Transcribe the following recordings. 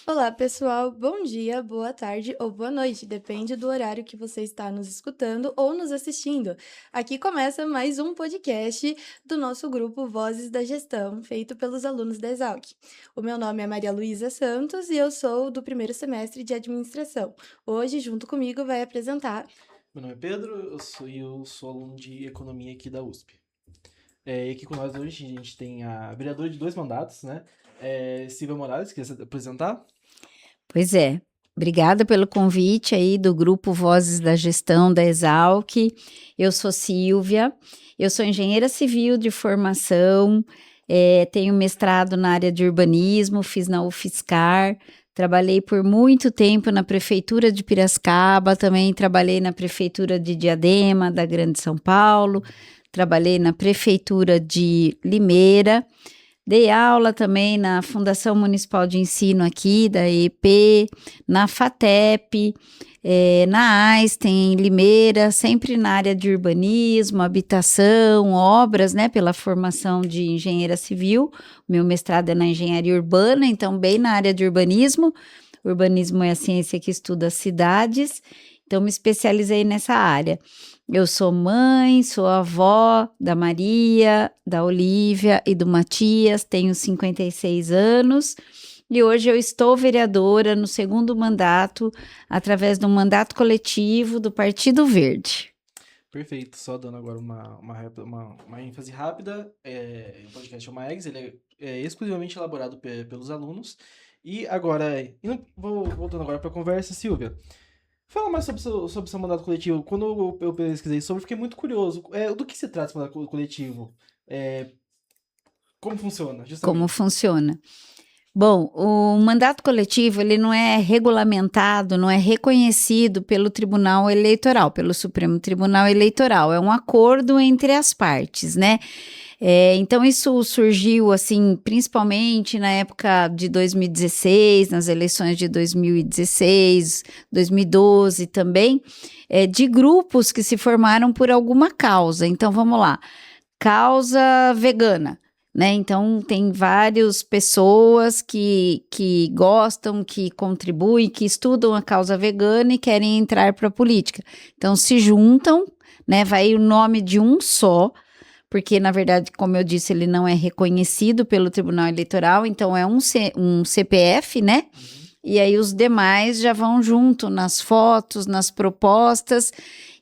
Olá, pessoal. Bom dia, boa tarde ou boa noite, depende do horário que você está nos escutando ou nos assistindo. Aqui começa mais um podcast do nosso grupo Vozes da Gestão, feito pelos alunos da Exalc. O meu nome é Maria Luísa Santos e eu sou do primeiro semestre de administração. Hoje, junto comigo, vai apresentar. Meu nome é Pedro, eu sou aluno de economia aqui da USP. E aqui com nós hoje a gente tem a vereadora de 2 mandatos, né? Silvia Morales, quer se apresentar? Pois é. Obrigada pelo convite aí do grupo Vozes da Gestão da Exalc. Eu sou Silvia, eu sou engenheira civil de formação, tenho mestrado na área de urbanismo, fiz na UFSCar, trabalhei por muito tempo na prefeitura de Piracicaba, também trabalhei na prefeitura de Diadema, da Grande São Paulo, trabalhei na prefeitura de Limeira. Dei aula também na Fundação Municipal de Ensino aqui, da EEP, na FATEP, na Einstein, em Limeira, sempre na área de urbanismo, habitação, obras, né, pela formação de engenheira civil. Meu mestrado é na engenharia urbana, então bem na área de urbanismo. Urbanismo é a ciência que estuda as cidades, então me especializei nessa área. Eu sou mãe, sou avó da Maria, da Olívia e do Matias, tenho 56 anos e hoje eu estou vereadora no segundo mandato, através de um mandato coletivo do Partido Verde. Perfeito, só dando agora uma ênfase rápida. O podcast é o MAEGS, ele é exclusivamente elaborado pelos alunos. E agora, voltando agora para a conversa, Silvia. Fala mais sobre seu mandato coletivo. Quando eu pesquisei sobre, eu fiquei muito curioso. Do que se trata esse mandato coletivo? É, como funciona, Como justamente? funciona? Bom, o mandato coletivo ele não é regulamentado, não é reconhecido pelo Tribunal Eleitoral, pelo Supremo Tribunal Eleitoral. É um acordo entre as partes, né? Então isso surgiu assim, principalmente na época de 2016, nas eleições de 2016, 2012 também, de grupos que se formaram por alguma causa. Então vamos lá, causa vegana. Né? Então, tem várias pessoas que gostam, que contribuem, que estudam a causa vegana e querem entrar para a política. Então, se juntam, né? Vai o nome de um só, porque, na verdade, como eu disse, ele não é reconhecido pelo Tribunal Eleitoral, então é um CPF, né? Uhum. E aí os demais já vão junto nas fotos, nas propostas,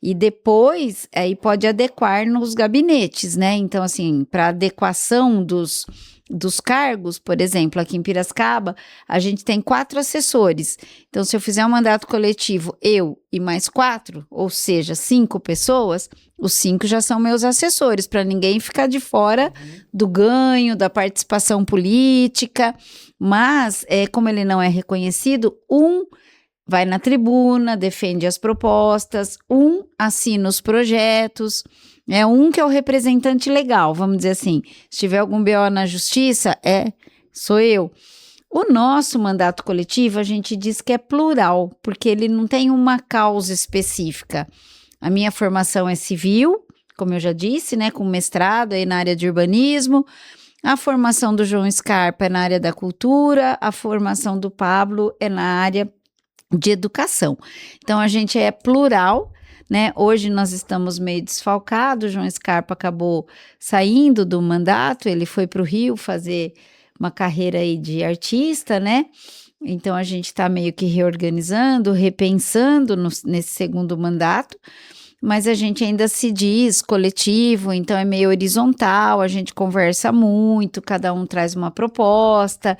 e depois aí pode adequar nos gabinetes, né? Então, assim, para adequação dos cargos, por exemplo, aqui em Piracicaba, a gente tem 4 assessores. Então, se eu fizer um mandato coletivo, eu e mais 4, ou seja, 5 pessoas, os 5 já são meus assessores, para ninguém ficar de fora Uhum. do ganho, da participação política. Mas, como ele não é reconhecido, um vai na tribuna, defende as propostas, um assina os projetos, um que é o representante legal, vamos dizer assim. Se tiver algum BO na justiça, sou eu. O nosso mandato coletivo, a gente diz que é plural, porque ele não tem uma causa específica. A minha formação é civil, como eu já disse, né, com mestrado aí na área de urbanismo. A formação do João Scarpa é na área da cultura, a formação do Pablo é na área de educação. Então, a gente é plural, né? Hoje nós estamos meio desfalcados, o João Scarpa acabou saindo do mandato, ele foi para o Rio fazer uma carreira aí de artista, né? Então, a gente está meio que reorganizando, repensando nesse segundo mandato, mas a gente ainda se diz coletivo, então é meio horizontal, a gente conversa muito, cada um traz uma proposta.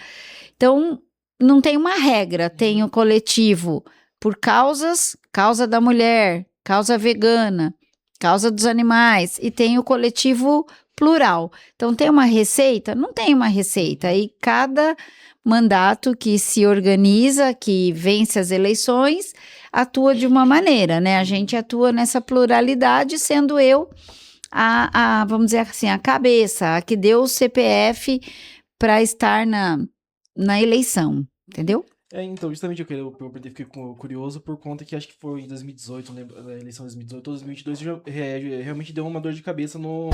Então, não tem uma regra, tem o Uhum. coletivo por causas, causa da mulher, causa vegana, causa dos animais, e tem o coletivo plural. Então, tem uma receita? Não tem uma receita. Uhum. Aí, cada mandato que se organiza, que vence as eleições, atua de uma maneira, né? A gente Uhum. atua nessa pluralidade, sendo eu vamos dizer assim, a cabeça, a que deu o CPF para estar na eleição, entendeu? Então, justamente eu perguntei, fiquei curioso por conta que acho que foi em 2018, não lembro, na eleição de 2018 ou 2022, realmente deu uma dor de cabeça no,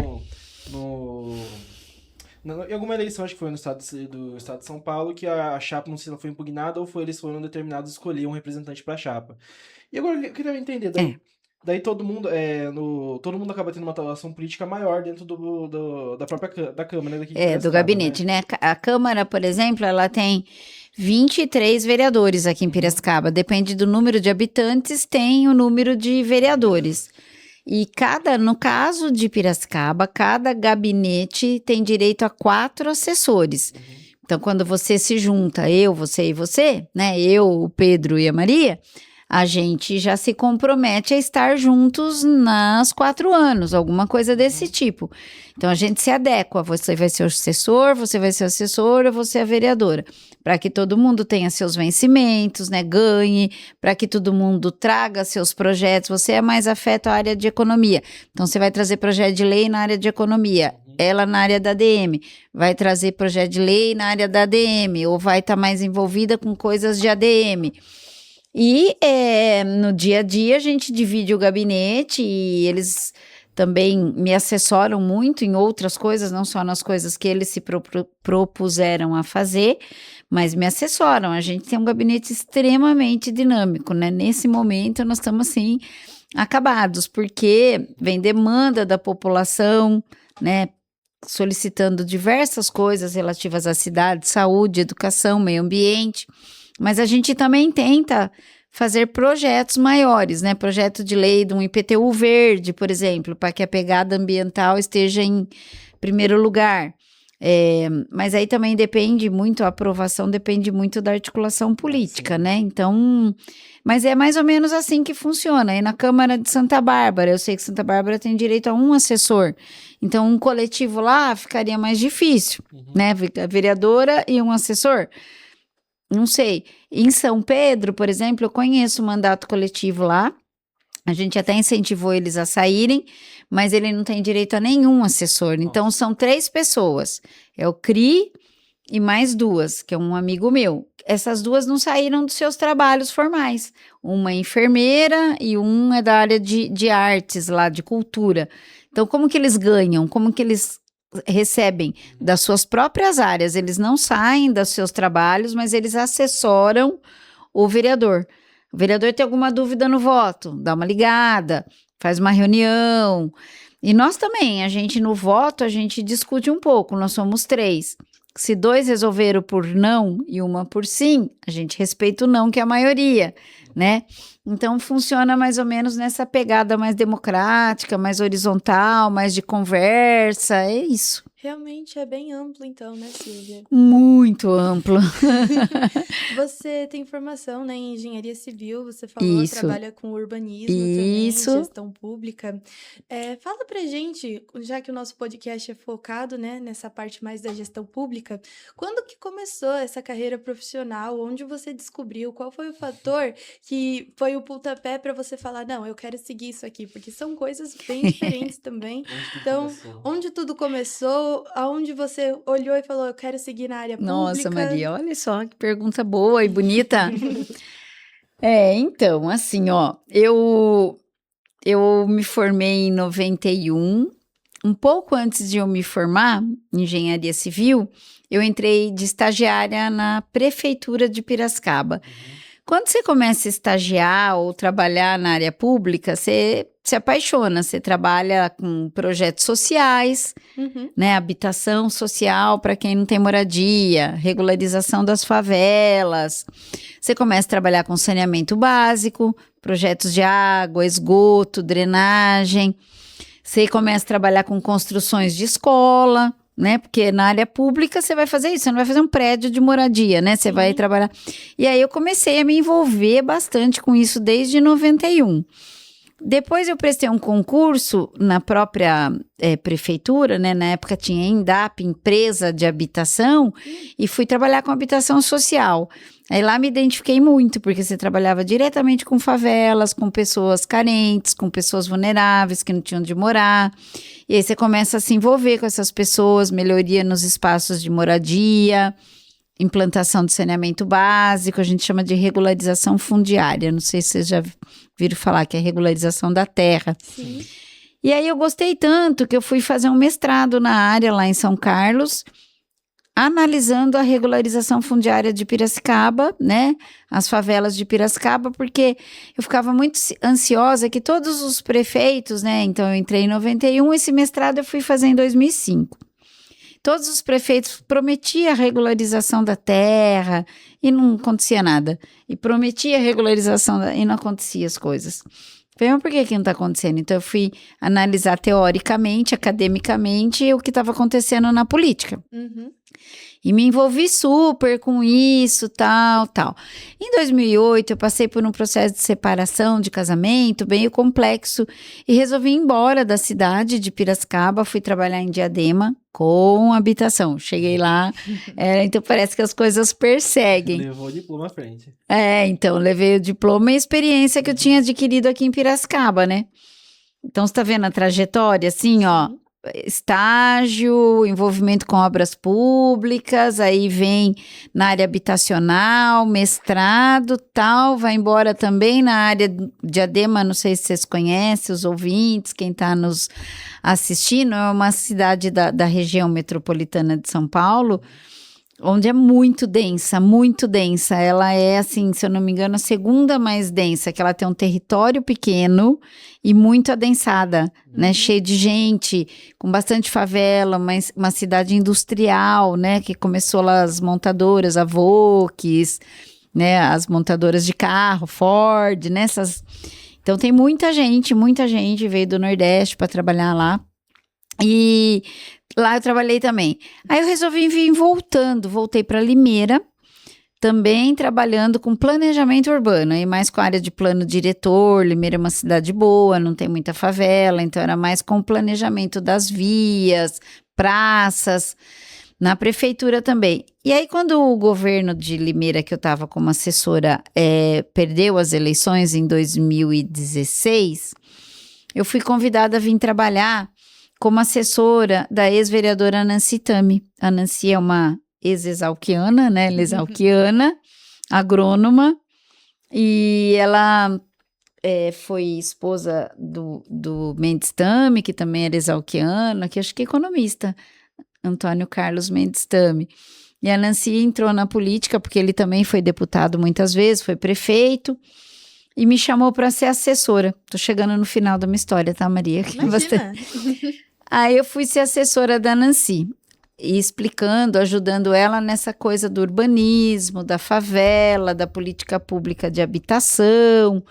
Em alguma eleição, acho que foi do estado de São Paulo, que a chapa, não sei se ela foi impugnada ou eles foram determinados a escolher um representante para a chapa. E agora eu queria entender, daí todo mundo, todo mundo acaba tendo uma atuação política maior dentro da própria da Câmara daqui de do Piracicaba, gabinete, né? A Câmara, por exemplo, ela tem 23 vereadores aqui em Piracicaba. Depende do número de habitantes, tem o número de vereadores. E no caso de Piracicaba, cada gabinete tem direito a 4 assessores. Então, quando você se junta, eu, você e você, né? Eu, o Pedro e a Maria, a gente já se compromete a estar juntos nas 4 anos, alguma coisa desse tipo. Então, a gente se adequa. Você vai ser o assessor, você vai ser a assessora, você é a vereadora. Para que todo mundo tenha seus vencimentos, né, ganhe, para que todo mundo traga seus projetos. Você é mais afeto à área de economia. Então, você vai trazer projeto de lei na área de economia. Ela na área da ADM. Vai trazer projeto de lei na área da ADM. Ou vai estar mais envolvida com coisas de ADM. E no dia a dia a gente divide o gabinete e eles também me assessoram muito em outras coisas, não só nas coisas que eles se propuseram a fazer, mas me assessoram. A gente tem um gabinete extremamente dinâmico, né? Nesse momento nós estamos assim acabados, porque vem demanda da população, né? Solicitando diversas coisas relativas à cidade, saúde, educação, meio ambiente. Mas a gente também tenta fazer projetos maiores, né? Projeto de lei de um IPTU verde, por exemplo, para que a pegada ambiental esteja em primeiro lugar. Mas aí também depende muito, a aprovação depende muito da articulação política, né? Então, mas é mais ou menos assim que funciona. Aí na Câmara de Santa Bárbara, eu sei que Santa Bárbara tem direito a um assessor. Então, um coletivo lá ficaria mais difícil, né? A vereadora e um assessor. Não sei. Em São Pedro, por exemplo, eu conheço o mandato coletivo lá. A gente até incentivou eles a saírem, mas ele não tem direito a nenhum assessor. Então, são 3 pessoas. É o CRI e mais 2, que é um amigo meu. Essas 2 não saíram dos seus trabalhos formais. Uma é enfermeira e um é da área de artes lá, de cultura. Então, como que eles ganham? Como que eles recebem das suas próprias áreas? Eles não saem dos seus trabalhos, mas eles assessoram o vereador. O vereador tem alguma dúvida no voto, dá uma ligada, faz uma reunião. E nós também, a gente no voto, a gente discute um pouco, nós somos 3. Se 2 resolveram por não e uma por sim, a gente respeita o não, que é a maioria, né? Então, funciona mais ou menos nessa pegada mais democrática, mais horizontal, mais de conversa, é isso. Realmente é bem amplo, então, né, Silvia? Muito amplo. Você tem formação, né, em engenharia civil, você falou, Isso. trabalha com urbanismo Isso. também, gestão pública. Fala pra gente, já que o nosso podcast é focado, né, nessa parte mais da gestão pública, quando que começou essa carreira profissional? Onde você descobriu? Qual foi o fator que foi o pontapé para você falar, não, eu quero seguir isso aqui? Porque são coisas bem diferentes também. Então, onde tudo começou? Aonde você olhou e falou, eu quero seguir na área pública? Nossa, Maria, olha só que pergunta boa e bonita. Então, assim, ó, eu me formei em 91, um pouco antes de eu me formar em engenharia civil, eu entrei de estagiária na prefeitura de Piracicaba. Quando você começa a estagiar ou trabalhar na área pública, você se apaixona, você trabalha com projetos sociais, né, habitação social para quem não tem moradia, regularização das favelas. Você começa a trabalhar com saneamento básico, projetos de água, esgoto, drenagem. Você começa a trabalhar com construções de escola, né? Porque na área pública você vai fazer isso, você não vai fazer um prédio de moradia, né? Você vai trabalhar. E aí eu comecei a me envolver bastante com isso desde 91. Depois eu prestei um concurso na própria prefeitura, né? Na época tinha ENDAP, empresa de habitação, e fui trabalhar com habitação social. Aí lá me identifiquei muito, porque você trabalhava diretamente com favelas, com pessoas carentes, com pessoas vulneráveis que não tinham onde morar. E aí você começa a se envolver com essas pessoas, melhoria nos espaços de moradia, implantação de saneamento básico, a gente chama de regularização fundiária. Não sei se vocês já viram falar que é regularização da terra. Sim. E aí eu gostei tanto que eu fui fazer um mestrado na área lá em São Carlos, analisando a regularização fundiária de Piracicaba, né? As favelas de Piracicaba, porque eu ficava muito ansiosa que todos os prefeitos, né? Então eu entrei em 91, esse mestrado eu fui fazer em 2005. Todos os prefeitos prometiam a regularização da terra e não acontecia nada. E prometia a regularização e não acontecia as coisas. Falei, mas por que não está acontecendo? Então eu fui analisar teoricamente, academicamente, o que estava acontecendo na política. Uhum. E me envolvi super com isso, tal. Em 2008, eu passei por um processo de separação, de casamento, bem complexo, e resolvi ir embora da cidade de Piracicaba, fui trabalhar em Diadema com habitação. Cheguei lá, então parece que as coisas perseguem. Levou o diploma à frente. Então, levei o diploma e a experiência que eu tinha adquirido aqui em Piracicaba, né? Então, você tá vendo a trajetória, assim, ó, estágio, envolvimento com obras públicas, aí vem na área habitacional, mestrado, tal, vai embora também na área de Diadema, não sei se vocês conhecem, os ouvintes, quem tá nos assistindo, é uma cidade da região metropolitana de São Paulo, onde é muito densa, muito densa. Ela é, assim, se eu não me engano, a segunda mais densa, que ela tem um território pequeno e muito adensada, né? Cheia de gente, com bastante favela, uma cidade industrial, né? Que começou lá as montadoras, a Volks, né? As montadoras de carro, Ford, né? Então tem muita gente veio do Nordeste para trabalhar lá. E lá eu trabalhei também. Aí eu resolvi vir voltei para Limeira, também trabalhando com planejamento urbano, e mais com a área de plano diretor. Limeira é uma cidade boa, não tem muita favela, então era mais com o planejamento das vias, praças, na prefeitura também. E aí quando o governo de Limeira, que eu estava como assessora, perdeu as eleições em 2016, eu fui convidada a vir trabalhar como assessora da ex-vereadora Nancy Tami. A Nancy é uma ex-exalquiana, né? Ela é exalquiana, agrônoma, e ela foi esposa do Mendes Tami, que também era exalquiano, que acho que é economista, Antônio Carlos Mendes Tami. E a Nancy entrou na política, porque ele também foi deputado muitas vezes, foi prefeito, e me chamou para ser assessora. Tô chegando no final da minha história, tá, Maria? Imagina. Aí eu fui ser assessora da Nancy, e explicando, ajudando ela nessa coisa do urbanismo, da favela, da política pública de habitação.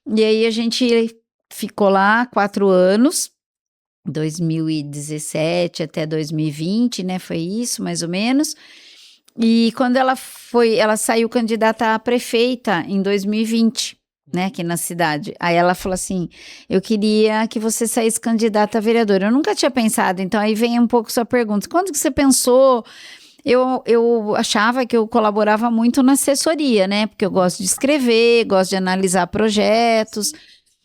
E aí a gente ficou lá 4 anos, 2017 até 2020, né? Foi isso, mais ou menos. E quando ela saiu candidata a prefeita em 2020. Né, aqui na cidade. Aí ela falou assim, eu queria que você saísse candidata a vereadora. Eu nunca tinha pensado, então aí vem um pouco sua pergunta. Quando que você pensou? Eu achava que eu colaborava muito na assessoria, né, porque eu gosto de escrever, gosto de analisar projetos.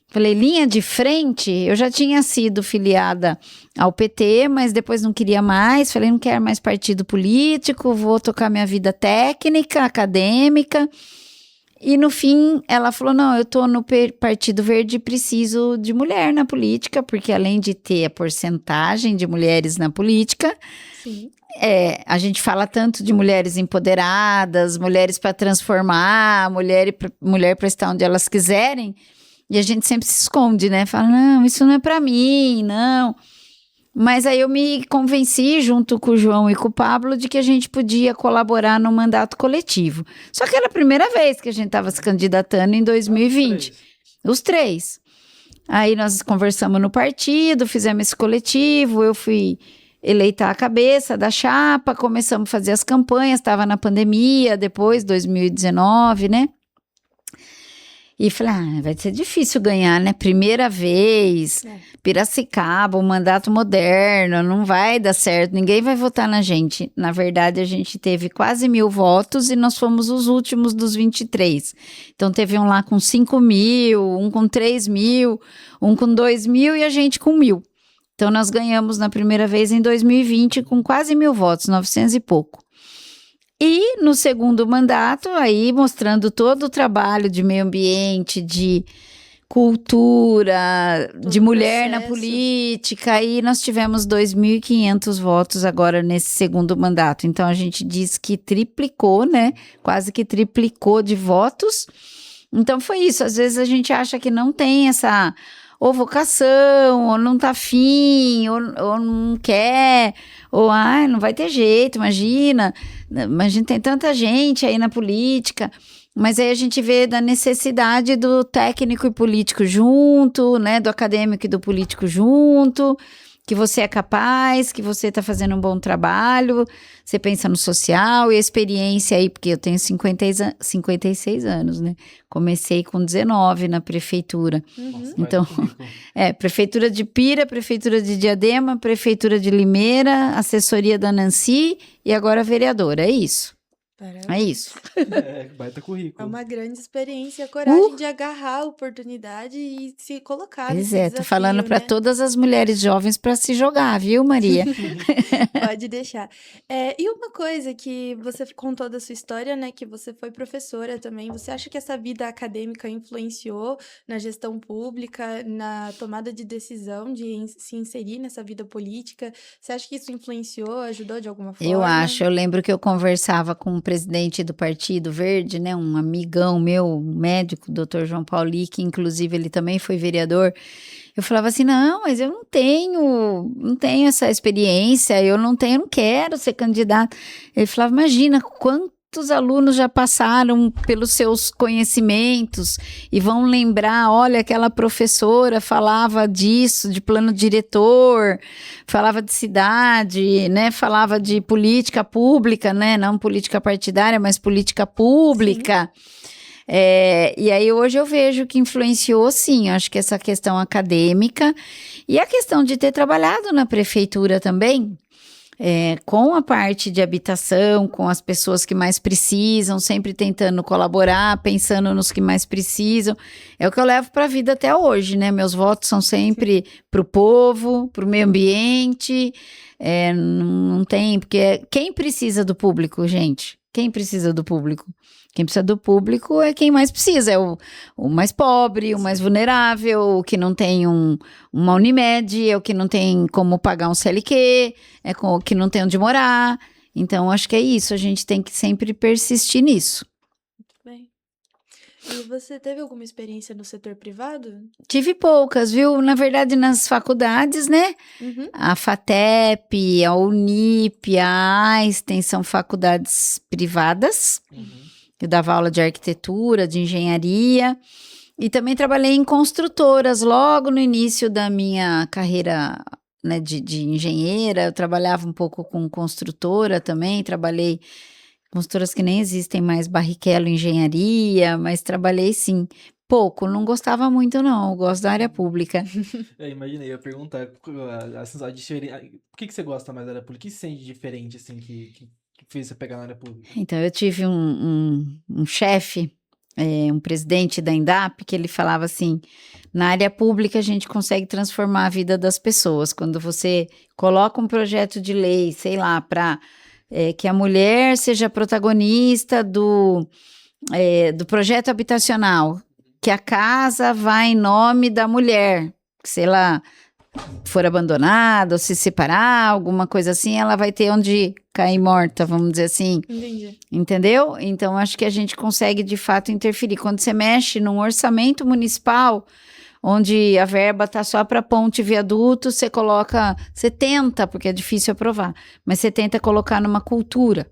Falei, linha de frente, eu já tinha sido filiada ao PT, mas depois não queria mais. Falei, não quero mais partido político, vou tocar minha vida técnica, acadêmica. E no fim, ela falou, não, eu tô no Partido Verde e preciso de mulher na política, porque além de ter a porcentagem de mulheres na política, Sim. A gente fala tanto de mulheres empoderadas, mulheres para transformar, mulher para estar onde elas quiserem, e a gente sempre se esconde, né? Fala, não, isso não é para mim, não. Mas aí eu me convenci, junto com o João e com o Pablo, de que a gente podia colaborar no mandato coletivo. Só que era a primeira vez que a gente estava se candidatando em 2020. Os três. Aí nós conversamos no partido, fizemos esse coletivo, eu fui eleita a cabeça da chapa, começamos a fazer as campanhas, estava na pandemia, depois, 2019, né? E falei, vai ser difícil ganhar, né? Primeira vez, Piracicaba, um mandato moderno, não vai dar certo, ninguém vai votar na gente. Na verdade, a gente teve quase 1.000 votos e nós fomos os últimos dos 23. Então, teve um lá com 5.000, um com 3.000, um com 2.000 e a gente com 1.000. Então, nós ganhamos na primeira vez em 2020 com quase 1.000 votos, 900 e pouco. E no segundo mandato, aí mostrando todo o trabalho de meio ambiente, de cultura, Todo de o mulher na processo. política, e nós tivemos 2.500 votos agora nesse segundo mandato. Então, a gente diz que triplicou, né? Quase que triplicou de votos. Então, foi isso. Às vezes a gente acha que não tem essa ou vocação, ou não tá afim, ou não quer, ou não vai ter jeito, imagina. Imagina, tem tanta gente aí na política. Mas aí a gente vê da necessidade do técnico e político junto, né? Do acadêmico e do político junto, que você é capaz, que você está fazendo um bom trabalho, você pensa no social e a experiência aí, porque eu tenho 56 anos, né? Comecei com 19 na prefeitura. Uhum. Então, Baita currículo. prefeitura de Pira, prefeitura de Diadema, prefeitura de Limeira, assessoria da Nancy e agora vereadora, é isso. É Parabéns. isso. Baita É currículo. uma grande experiência, a coragem de agarrar a oportunidade e se colocar Pois nesse é, tô desafio, falando para né? todas as mulheres jovens para se jogar, viu, Maria? Pode deixar. E uma coisa que você contou da sua história, né? Que você foi professora também. Você acha que essa vida acadêmica influenciou na gestão pública, na tomada de decisão de se inserir nessa vida política? Você acha que isso influenciou, ajudou de alguma forma? Eu acho, eu lembro que eu conversava com o presidente do Partido Verde, né, um amigão meu, um médico, Dr. João Pauli, que inclusive ele também foi vereador. Eu falava assim, não, mas eu não tenho essa experiência, eu não quero ser candidato. Ele falava, imagina quantos alunos já passaram pelos seus conhecimentos e vão lembrar, olha, aquela professora falava disso, de plano diretor, falava de cidade, né, falava de política pública, né, não política partidária, mas política pública. E aí hoje eu vejo que influenciou sim, acho que essa questão acadêmica e a questão de ter trabalhado na prefeitura também, com a parte de habitação, com as pessoas que mais precisam, sempre tentando colaborar, pensando nos que mais precisam, é o que eu levo para a vida até hoje, né? Meus votos são sempre para o povo, para o meio ambiente, não tem, porque quem precisa do público, gente? Quem precisa do público? Quem precisa do público é quem mais precisa, é o mais pobre, o mais vulnerável, o que não tem uma Unimed, é o que não tem como pagar um CLQ, o que não tem onde morar. Então, acho que é isso, a gente tem que sempre persistir nisso. Bem. E você teve alguma experiência no setor privado? Tive poucas, viu? Na verdade, nas faculdades, né? Uhum. A FATEP, a Unip, a Einstein são faculdades privadas. Uhum. Eu dava aula de arquitetura, de engenharia e também trabalhei em construtoras logo no início da minha carreira, né, de engenheira. Eu trabalhava um pouco com construtora também, trabalhei com construtoras que nem existem mais, Barrichello Engenharia, mas trabalhei sim. Pouco, não gostava muito não, eu gosto da área pública. Imaginei, eu ia perguntar por que você gosta mais da área pública? O que você sente diferente, assim, que fez você pegar na área pública? Então, eu tive um chefe, um presidente da Indap, que ele falava assim, na área pública a gente consegue transformar a vida das pessoas. Quando você coloca um projeto de lei, sei lá, para que a mulher seja protagonista do projeto habitacional, que a casa vá em nome da mulher, sei lá, for abandonada ou se separar, alguma coisa assim, ela vai ter onde cair morta, vamos dizer assim. Entendi. Entendeu? Então, acho que a gente consegue, de fato, interferir. Quando você mexe num orçamento municipal, onde a verba está só para ponte e viaduto, você tenta, porque é difícil aprovar, mas você tenta colocar numa cultura,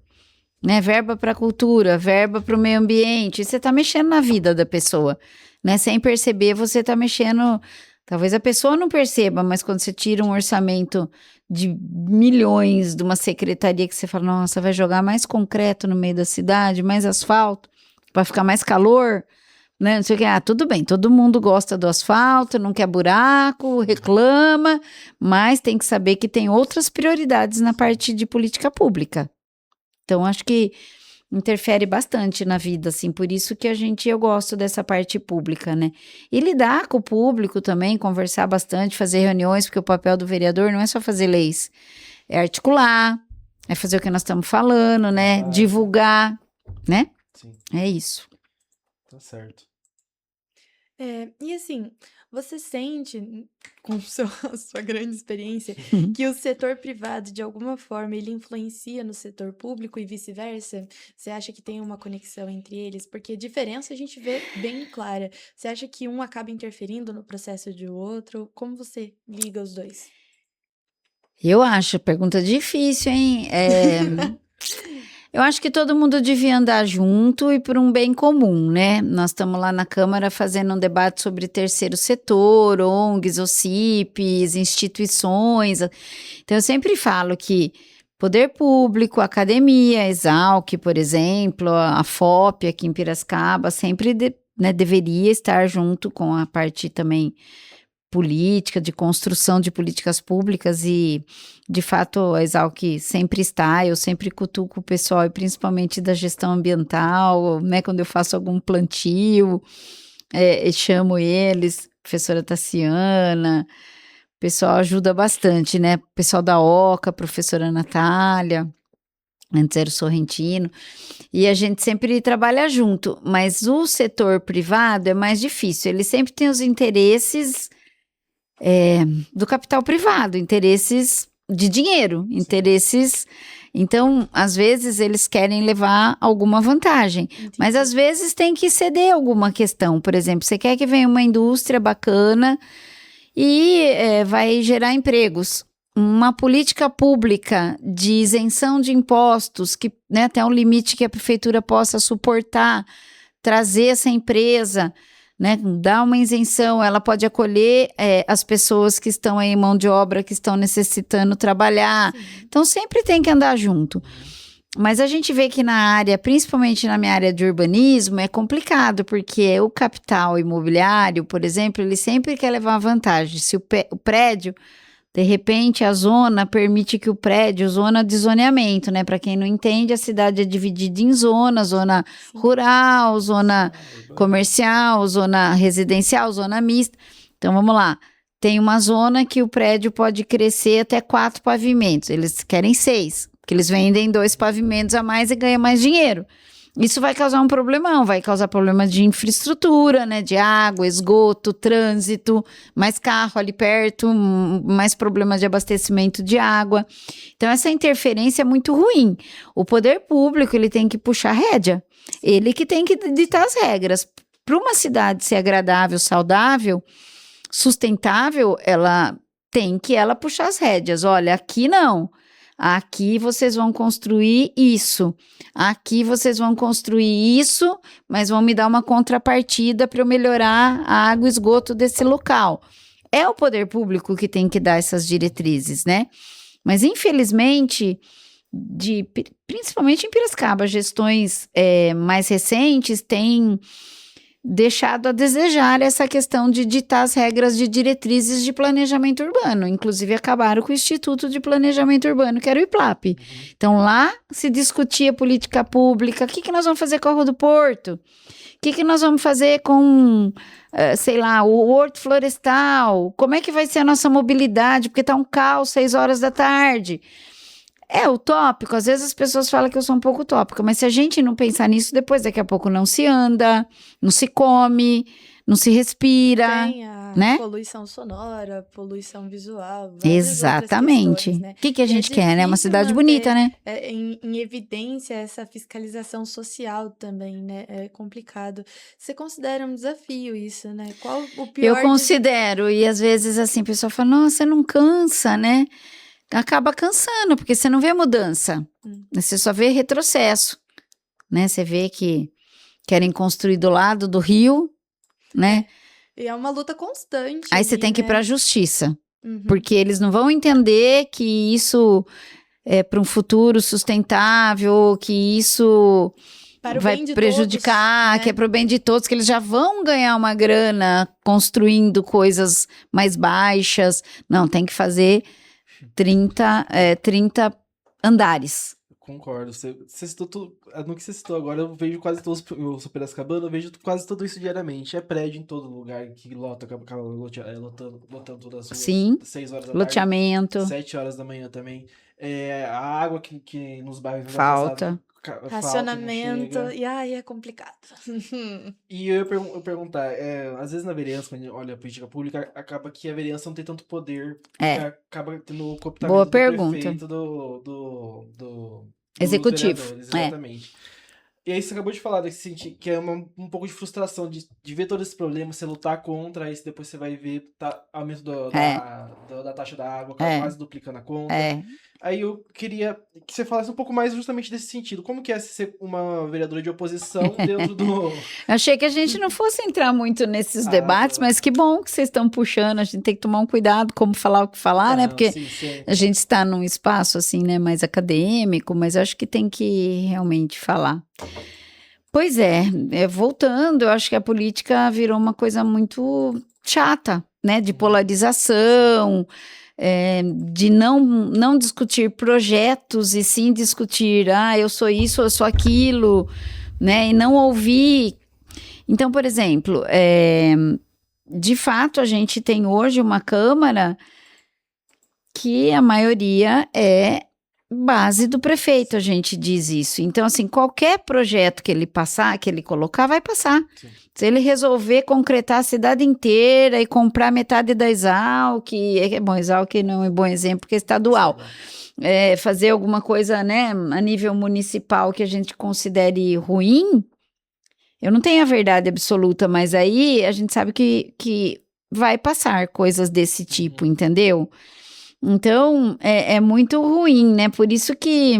né? Verba para cultura, verba para o meio ambiente, você está mexendo na vida da pessoa, né? Sem perceber, você está mexendo. Talvez a pessoa não perceba, mas quando você tira um orçamento de milhões de uma secretaria que você fala, nossa, vai jogar mais concreto no meio da cidade, mais asfalto, vai ficar mais calor, né? Não sei o que. Tudo bem, todo mundo gosta do asfalto, não quer buraco, reclama, mas tem que saber que tem outras prioridades na parte de política pública. Então, acho que interfere bastante na vida, assim, por isso que eu gosto dessa parte pública, né? E lidar com o público também, conversar bastante, fazer reuniões, porque o papel do vereador não é só fazer leis, é articular, é fazer o que nós estamos falando, né? Divulgar, né? Sim, É isso. tá certo. E assim, você sente, com a sua grande experiência, que o setor privado, de alguma forma, ele influencia no setor público e vice-versa? Você acha que tem uma conexão entre eles? Porque a diferença a gente vê bem clara. Você acha que um acaba interferindo no processo do outro? Como você liga os dois? Eu acho, pergunta difícil, hein? Eu acho que todo mundo devia andar junto e por um bem comum, né? Nós estamos lá na Câmara fazendo um debate sobre terceiro setor, ONGs, OCIPs, instituições. Então, eu sempre falo que poder público, academia, Exalc, por exemplo, a FOP aqui em Piracicaba, sempre né, deveria estar junto com a parte também política, de construção de políticas públicas e, de fato, a Exalc sempre está, eu sempre cutuco o pessoal, e principalmente da gestão ambiental, né, quando eu faço algum plantio, eu chamo eles, professora Tassiana, o pessoal ajuda bastante, né, o pessoal da OCA, professora Natália, antes era o Sorrentino, e a gente sempre trabalha junto, mas o setor privado é mais difícil, ele sempre tem os interesses do capital privado, interesses de dinheiro, interesses. Então, às vezes, eles querem levar alguma vantagem, mas às vezes tem que ceder alguma questão. Por exemplo, você quer que venha uma indústria bacana e vai gerar empregos. Uma política pública de isenção de impostos, que né, até um limite que a prefeitura possa suportar, trazer essa empresa, né, dar uma isenção, ela pode acolher as pessoas que estão aí em mão de obra, que estão necessitando trabalhar. Sim. Então, sempre tem que andar junto. Mas a gente vê que na área, principalmente na minha área de urbanismo, é complicado, porque o capital imobiliário, por exemplo, ele sempre quer levar vantagem. Se o prédio, de repente, a zona permite que o prédio, zona de zoneamento, né? Para quem não entende, a cidade é dividida em zonas, zona rural, zona comercial, zona residencial, zona mista. Então, vamos lá. Tem uma zona que o prédio pode crescer até 4 pavimentos. Eles querem 6, porque eles vendem 2 pavimentos a mais e ganham mais dinheiro. Isso vai causar um problemão, vai causar problema de infraestrutura, né, de água, esgoto, trânsito, mais carro ali perto, mais problema de abastecimento de água. Então, essa interferência é muito ruim. O poder público, ele tem que puxar a rédea. Ele que tem que ditar as regras. Para uma cidade ser agradável, saudável, sustentável, ela tem que puxar as rédeas. Olha, aqui não. Aqui vocês vão construir isso, aqui vocês vão construir isso, mas vão me dar uma contrapartida para eu melhorar a água e esgoto desse local. É o poder público que tem que dar essas diretrizes, né? Mas, infelizmente, principalmente em Piracicaba, gestões mais recentes têm deixado a desejar essa questão de ditar as regras de diretrizes de planejamento urbano. Inclusive, acabaram com o Instituto de Planejamento Urbano, que era o IPLAP. Então, lá se discutia política pública, o que nós vamos fazer com a Rua do Porto? O que nós vamos fazer com, sei lá, o horto florestal? Como é que vai ser a nossa mobilidade? Porque está um caos 6 horas da tarde. É utópico, às vezes as pessoas falam que eu sou um pouco utópica, mas se a gente não pensar nisso, depois daqui a pouco não se anda, não se come, não se respira, tem a né? poluição sonora, poluição visual, Exatamente. Questões, né? O que a gente quer, né? Uma cidade bonita, né? Em evidência essa fiscalização social também, né? É complicado. Você considera um desafio isso, né? Qual o pior? Eu considero, e às vezes assim, a pessoa fala, nossa, não cansa, né? Acaba cansando, porque você não vê mudança, você só vê retrocesso, né? Você vê que querem construir do lado do rio, né? E é uma luta constante. Aí ali, você tem que ir né? para a justiça, porque eles não vão entender que isso é para um futuro sustentável, que isso vai prejudicar, todos, né? que é para o bem de todos, que eles já vão ganhar uma grana construindo coisas mais baixas. Não, tem que fazer 30 andares. Concordo. Você citou tudo. No que você citou agora, eu vejo quase todos. Eu sou piracicabano, eu vejo quase tudo isso diariamente. É prédio em todo lugar que acaba lotando todas as ruas. Sim. 6 horas da loteamento. tarde. 7 horas da manhã também. a água que nos bairros Falta. falta, Racionamento, não chega. e aí é complicado. E eu perguntar, às vezes na vereança, quando a gente olha a política pública, acaba que a vereança não tem tanto poder, porque acaba tendo o cooptamento Boa do pergunta. prefeito, dos Executivo. vereadores, exatamente. E aí você acabou de falar que é um pouco de frustração de ver todos esses problemas, você lutar contra, aí depois você vai ver aumento da taxa da água, quase duplicando a conta. Aí eu queria que você falasse um pouco mais justamente desse sentido. Como que é ser uma vereadora de oposição dentro do... Eu achei que a gente não fosse entrar muito nesses debates, mas que bom que vocês estão puxando. A gente tem que tomar um cuidado como falar o que falar, né? Porque sim. a gente está num espaço assim, né, mais acadêmico, mas eu acho que tem que realmente falar. Pois voltando, eu acho que a política virou uma coisa muito chata, né? De polarização, de não discutir projetos e sim discutir, eu sou isso, eu sou aquilo, né? E não ouvir. Então, por exemplo, de fato, a gente tem hoje uma Câmara que a maioria é base do prefeito, a gente diz isso. Então, assim, qualquer projeto que ele passar, que ele colocar, vai passar. Sim. Se ele resolver concretar a cidade inteira e comprar metade da Exalc, Exalc não é bom exemplo, porque é estadual, fazer alguma coisa, né, a nível municipal que a gente considere ruim, eu não tenho a verdade absoluta, mas aí a gente sabe que vai passar coisas desse tipo, entendeu? Então, é muito ruim, né? Por isso que...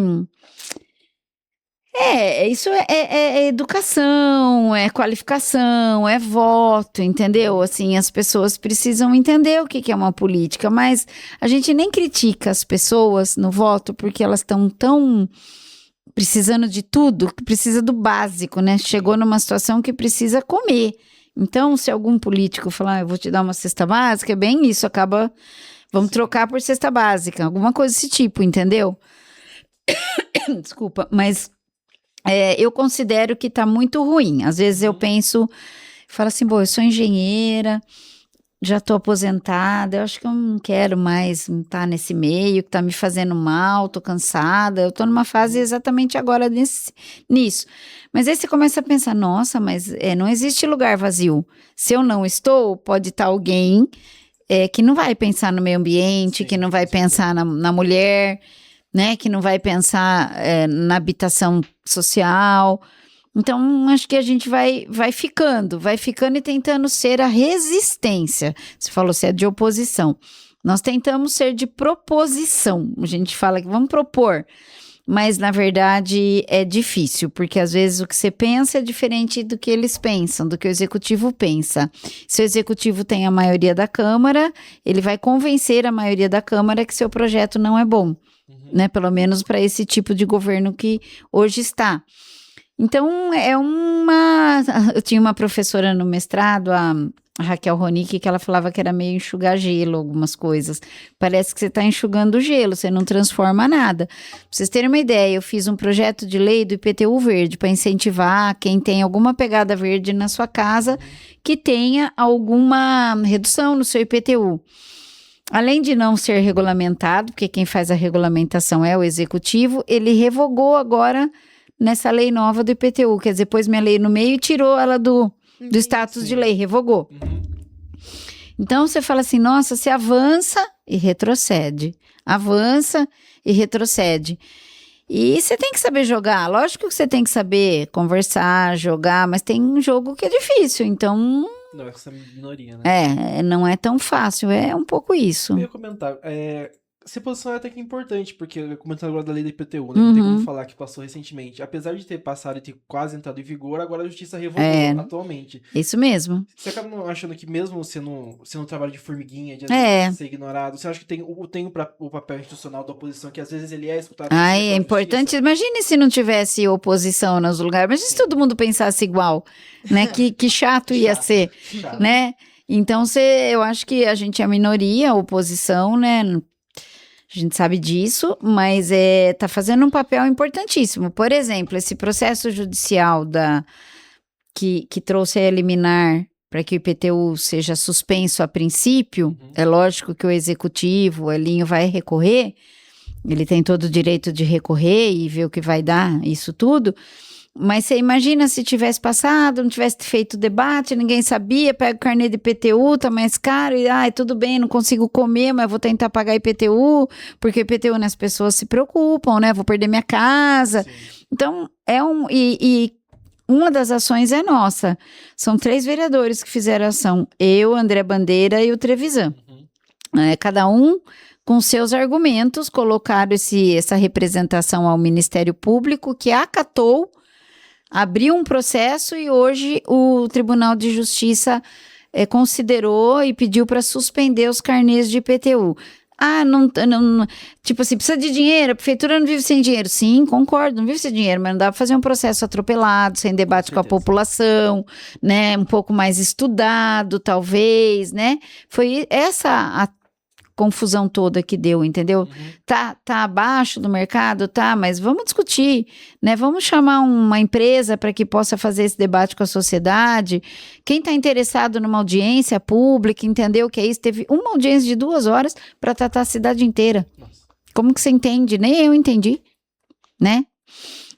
isso é educação, é qualificação, é voto, entendeu? Assim, as pessoas precisam entender o que é uma política, mas a gente nem critica as pessoas no voto porque elas estão tão precisando de tudo, que precisa do básico, né? Chegou numa situação que precisa comer. Então, se algum político falar, eu vou te dar uma cesta básica, é bem isso, acaba... Vamos trocar por cesta básica, alguma coisa desse tipo, entendeu? Desculpa, mas eu considero que tá muito ruim. Às vezes eu penso, falo assim, eu sou engenheira, já tô aposentada, eu acho que eu não quero mais estar nesse meio, que tá me fazendo mal, tô cansada, eu tô numa fase exatamente agora nisso. Mas aí você começa a pensar, nossa, mas não existe lugar vazio. Se eu não estou, pode estar alguém... que não vai pensar no meio ambiente, que não vai pensar na mulher, né? Que não vai pensar na habitação social. Então, acho que a gente vai ficando e tentando ser a resistência. Você falou, se é de oposição. Nós tentamos ser de proposição. A gente fala que vamos propor. Mas, na verdade, é difícil, porque às vezes o que você pensa é diferente do que eles pensam, do que o executivo pensa. Se o executivo tem a maioria da Câmara, ele vai convencer a maioria da Câmara que seu projeto não é bom, né? Pelo menos para esse tipo de governo que hoje está. Então, eu tinha uma professora no mestrado, a Raquel Ronick, que ela falava que era meio enxugar gelo, algumas coisas. Parece que você está enxugando gelo, você não transforma nada. Pra vocês terem uma ideia, eu fiz um projeto de lei do IPTU verde para incentivar quem tem alguma pegada verde na sua casa que tenha alguma redução no seu IPTU. Além de não ser regulamentado, porque quem faz a regulamentação é o executivo, ele revogou agora nessa lei nova do IPTU, quer dizer, pôs minha lei no meio e tirou ela do status de lei, revogou. Então, você fala assim, nossa, você avança e retrocede. Avança e retrocede. E você tem que saber jogar. Lógico que você tem que saber conversar, jogar, mas tem um jogo que é difícil, então... Não, essa minoria, né? Não é tão fácil, é um pouco isso. Eu ia comentar, essa posição é até que importante, porque comentando agora da lei da IPTU, né? Que tem como falar que passou recentemente. Apesar de ter passado e ter quase entrado em vigor, agora a justiça revogou atualmente. Isso mesmo. Você acaba não achando que mesmo sendo um trabalho de formiguinha, de ser ignorado, você acha que tem o papel institucional da oposição, que às vezes ele é escutado? É importante. Imagine se não tivesse oposição nos lugares. Imagine se todo mundo pensasse igual, né? Que chato ia ser, né? Então, eu acho que a gente é a minoria, a oposição, né? A gente sabe disso, mas tá fazendo um papel importantíssimo. Por exemplo, esse processo judicial que trouxe a liminar para que o IPTU seja suspenso a princípio, é lógico que o executivo, o Elinho, vai recorrer, Ele tem todo o direito de recorrer e ver o que vai dar, isso tudo. Mas você imagina se tivesse passado, não tivesse feito debate, ninguém sabia, pega o carnê de IPTU, tá mais caro, e tudo bem, não consigo comer, mas vou tentar pagar IPTU, porque IPTU, né, as pessoas se preocupam, né, vou perder minha casa. Sim. Então, e uma das ações é nossa. São 3 vereadores que fizeram ação, eu, André Bandeira e o Trevisan. Cada um com seus argumentos, colocaram essa representação ao Ministério Público, que acatou, abriu um processo e hoje o Tribunal de Justiça considerou e pediu para suspender os carnês de IPTU. Tipo assim, precisa de dinheiro, a prefeitura não vive sem dinheiro. Sim, concordo, não vive sem dinheiro, mas não dá para fazer um processo atropelado, sem debate com a população, né, um pouco mais estudado, talvez, né, foi essa a confusão toda que deu, entendeu? Tá abaixo do mercado, mas vamos discutir, né? Vamos chamar uma empresa para que possa fazer esse debate com a sociedade. Quem está interessado numa audiência pública, entendeu o que é isso? Teve uma audiência de 2 horas para tratar a cidade inteira. Nossa. Como que você entende? Nem eu entendi, né?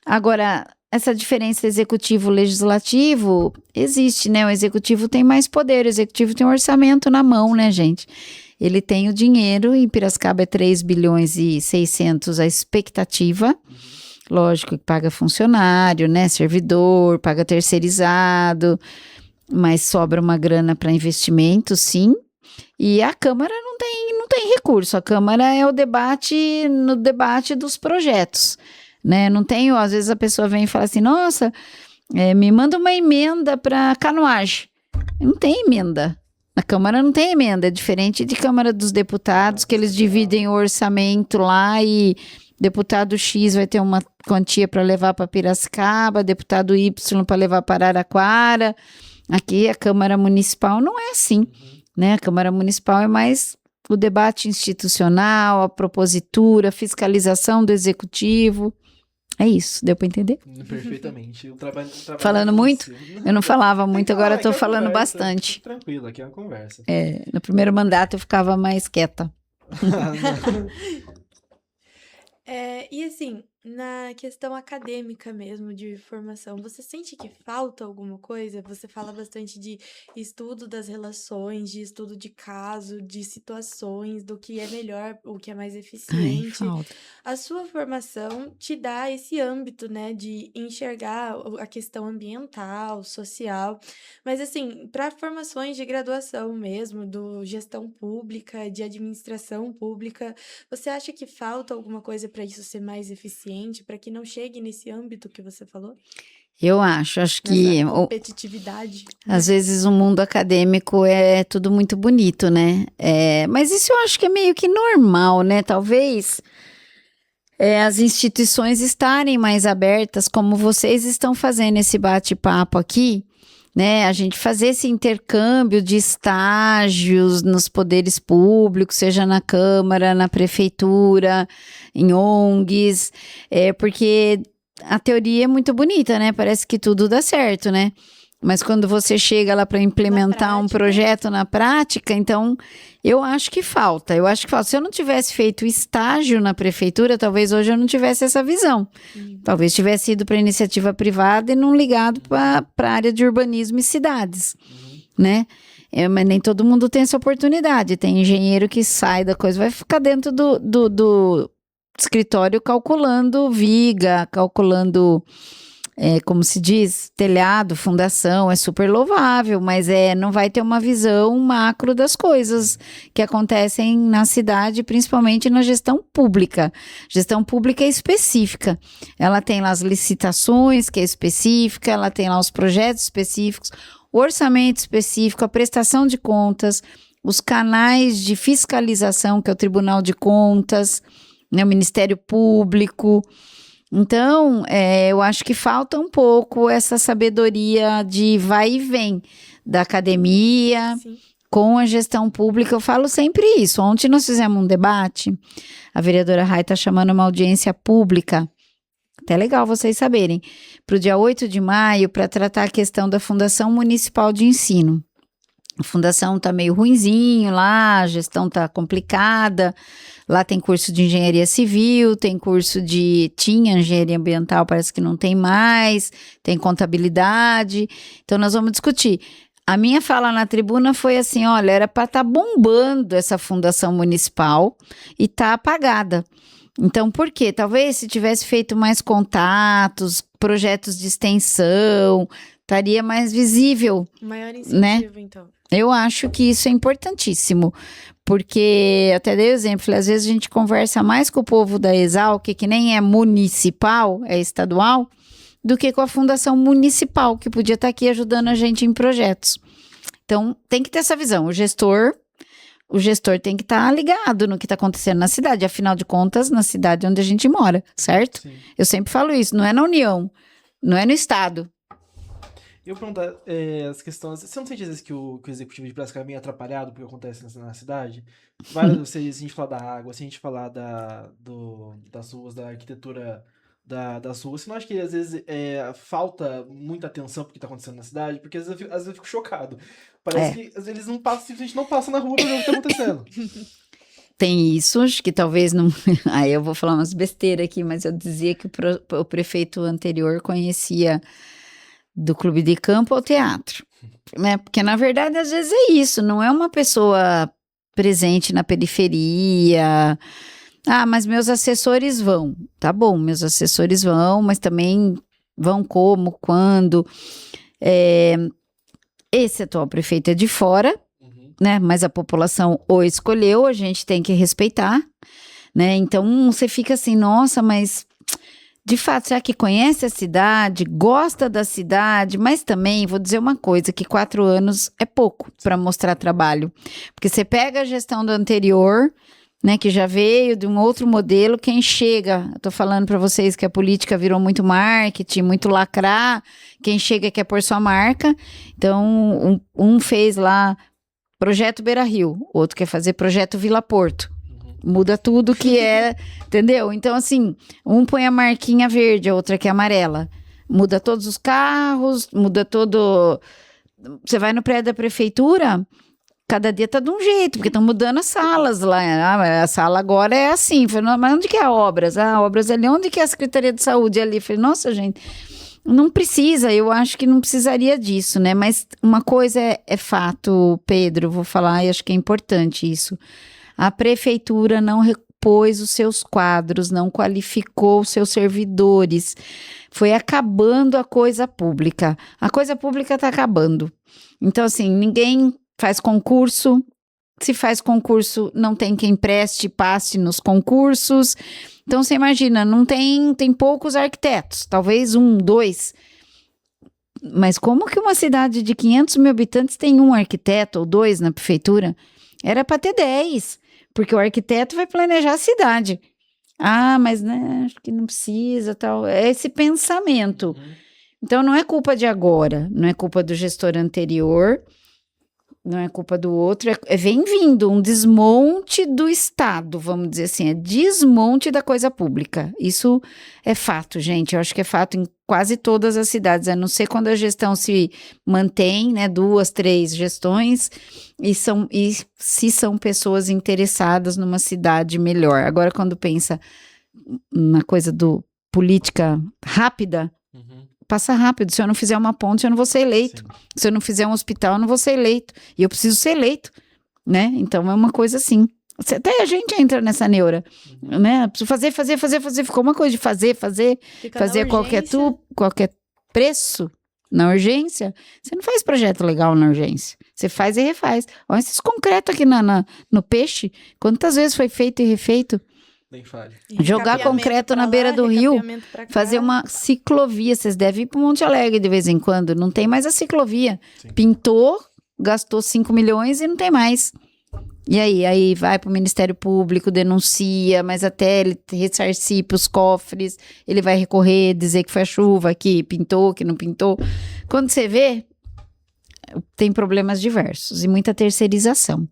Agora, essa diferença executivo-legislativo existe, né? O executivo tem mais poder, o executivo tem um orçamento na mão, né, gente? Ele tem o dinheiro, em Piracicaba é 3 bilhões e 600 a expectativa, lógico que paga funcionário, né, servidor, paga terceirizado, mas sobra uma grana para investimento, sim, e a Câmara não tem recurso, a Câmara é no debate dos projetos, né, não tem, às vezes a pessoa vem e fala assim, nossa, me manda uma emenda para canoagem, não tem emenda. A Câmara não tem emenda, é diferente de Câmara dos Deputados, que eles dividem o orçamento lá e deputado X vai ter uma quantia para levar para Piracicaba, deputado Y para levar para Araraquara. Aqui a Câmara Municipal não é assim, né? A Câmara Municipal é mais o debate institucional, a propositura, a fiscalização do Executivo. É isso, deu para entender? Perfeitamente. Falando muito? Eu não falava muito, agora estou falando bastante. Tranquilo, aqui é uma conversa. No primeiro mandato eu ficava mais quieta. E assim, na questão acadêmica mesmo, de formação, você sente que falta alguma coisa? Você fala bastante de estudo das relações, de estudo de caso, de situações, do que é melhor, o que é mais eficiente. Falta. A sua formação te dá esse âmbito, né, de enxergar a questão ambiental, social, mas assim, para formações de graduação mesmo, do gestão pública, de administração pública, você acha que falta alguma coisa para isso ser mais eficiente, para que não chegue nesse âmbito que você falou? Eu acho que Nessa competitividade. às vezes o mundo acadêmico é tudo muito bonito, né? Mas isso eu acho que é meio que normal, né? Talvez as instituições estarem mais abertas, como vocês estão fazendo esse bate-papo aqui, né? A gente fazer esse intercâmbio de estágios nos poderes públicos, seja na Câmara, na Prefeitura, em ONGs, porque a teoria é muito bonita, né? Parece que tudo dá certo, né? Mas quando você chega lá para implementar um projeto na prática, então eu acho que falta. Se eu não tivesse feito estágio na prefeitura, talvez hoje eu não tivesse essa visão. Talvez tivesse ido para iniciativa privada e não ligado para a área de urbanismo e cidades, né? Mas nem todo mundo tem essa oportunidade. Tem engenheiro que sai da coisa, vai ficar dentro do escritório calculando viga, calculando, como se diz, telhado, fundação, é super louvável, mas não vai ter uma visão macro das coisas que acontecem na cidade, principalmente na gestão pública. Gestão pública é específica, ela tem lá as licitações, que é específica, ela tem lá os projetos específicos, o orçamento específico, a prestação de contas, os canais de fiscalização, que é o Tribunal de Contas, né, o Ministério Público. Então, eu acho que falta um pouco essa sabedoria de vai e vem da academia. Sim. Com a gestão pública. Eu falo sempre isso. Ontem nós fizemos um debate, a vereadora Rai está chamando uma audiência pública, até legal vocês saberem, para o dia 8 de maio, para tratar a questão da Fundação Municipal de Ensino. A fundação tá meio ruinzinho lá, a gestão tá complicada. Lá tem curso de engenharia civil, tinha engenharia ambiental, parece que não tem mais, tem contabilidade. Então nós vamos discutir. A minha fala na tribuna foi assim, olha, era para estar bombando essa fundação municipal e tá apagada. Então, por quê? Talvez se tivesse feito mais contatos, projetos de extensão, estaria mais visível. Maior incentivo, né? Então. Eu acho que isso é importantíssimo, porque até dei o exemplo, falei, às vezes a gente conversa mais com o povo da Exalc, que nem é municipal, é estadual, do que com a fundação municipal, que podia estar aqui ajudando a gente em projetos. Então, tem que ter essa visão. O gestor tem que estar ligado no que está acontecendo na cidade, afinal de contas, na cidade onde a gente mora, certo? Sim. Eu sempre falo isso, não é na União, não é no Estado. Eu perguntar as questões. Você não sente às vezes que o executivo de Piracicaba é meio atrapalhado porque acontece na cidade? Várias, se a gente falar da água, se a gente falar das ruas, da arquitetura das ruas, você não acha que às vezes falta muita atenção pro que tá acontecendo na cidade? Porque às vezes eu fico chocado. Parece que às vezes eles não passam, simplesmente não passam na rua pra ver o que tá acontecendo. Tem isso, acho que talvez não. Aí eu vou falar umas besteiras aqui, mas eu dizia que o prefeito anterior conhecia do clube de campo ao teatro, né? Porque na verdade às vezes é isso, não é uma pessoa presente na periferia. Ah, mas meus assessores vão. Tá bom, meus assessores vão, mas também vão como, quando. Esse atual prefeito é de fora, né? Mas a população o escolheu, a gente tem que respeitar, né? Então você fica assim, nossa, mas de fato, será que conhece a cidade, gosta da cidade, mas também vou dizer uma coisa, que 4 anos é pouco para mostrar trabalho, porque você pega a gestão do anterior, né, que já veio de um outro modelo, quem chega, eu tô falando para vocês que a política virou muito marketing, muito lacrar, quem chega quer pôr sua marca, então um fez lá projeto Beira Rio, outro quer fazer projeto Vila Porto. Muda tudo que é, entendeu? Então, assim, um põe a marquinha verde, a outra que é amarela. Muda todos os carros, muda todo... Você vai no prédio da prefeitura, cada dia tá de um jeito, porque estão mudando as salas lá. Ah, a sala agora é assim. Falei, mas onde que é a Obras? Ah, Obras ali. Onde que é a Secretaria de Saúde ali? Falei, nossa, gente, não precisa. Eu acho que não precisaria disso, né? Mas uma coisa é fato, Pedro, vou falar, e acho que é importante isso. A prefeitura não repôs os seus quadros, não qualificou os seus servidores. Foi acabando a coisa pública. A coisa pública está acabando. Então, assim, ninguém faz concurso. Se faz concurso, não tem quem preste e passe nos concursos. Então, você imagina, não tem poucos arquitetos. Talvez 1, 2. Mas como que uma cidade de 500 mil habitantes tem 1 arquiteto ou 2 na prefeitura? Era para ter 10. Porque o arquiteto vai planejar a cidade. Ah, mas né, acho que não precisa, tal. É esse pensamento. Então, não é culpa de agora, não é culpa do gestor anterior, não é culpa do outro, vem vindo um desmonte do Estado, vamos dizer assim, é desmonte da coisa pública. Isso é fato, gente, eu acho que é fato em quase todas as cidades, a não ser quando a gestão se mantém, né, 2, 3 gestões, e se são pessoas interessadas numa cidade melhor. Agora, quando pensa na coisa do política rápida, passa rápido. Se eu não fizer uma ponte, eu não vou ser eleito. Sim. Se eu não fizer um hospital, eu não vou ser eleito. E eu preciso ser eleito, né? Então, é uma coisa assim. Até a gente entra nessa neura, né? Preciso fazer. Ficou uma coisa de fazer qualquer preço na urgência. Você não faz projeto legal na urgência. Você faz e refaz. Olha esses concretos aqui no peixe. Quantas vezes foi feito e refeito? Nem fale. Jogar concreto na beira do rio, fazer uma ciclovia. Vocês devem ir para Monte Alegre de vez em quando. Não tem mais a ciclovia. Sim. Pintou, gastou 5 milhões e não tem mais. E aí vai para o Ministério Público, denuncia, mas até ele ressarcir para os cofres, ele vai recorrer, dizer que foi a chuva, que pintou, que não pintou. Quando você vê, tem problemas diversos e muita terceirização.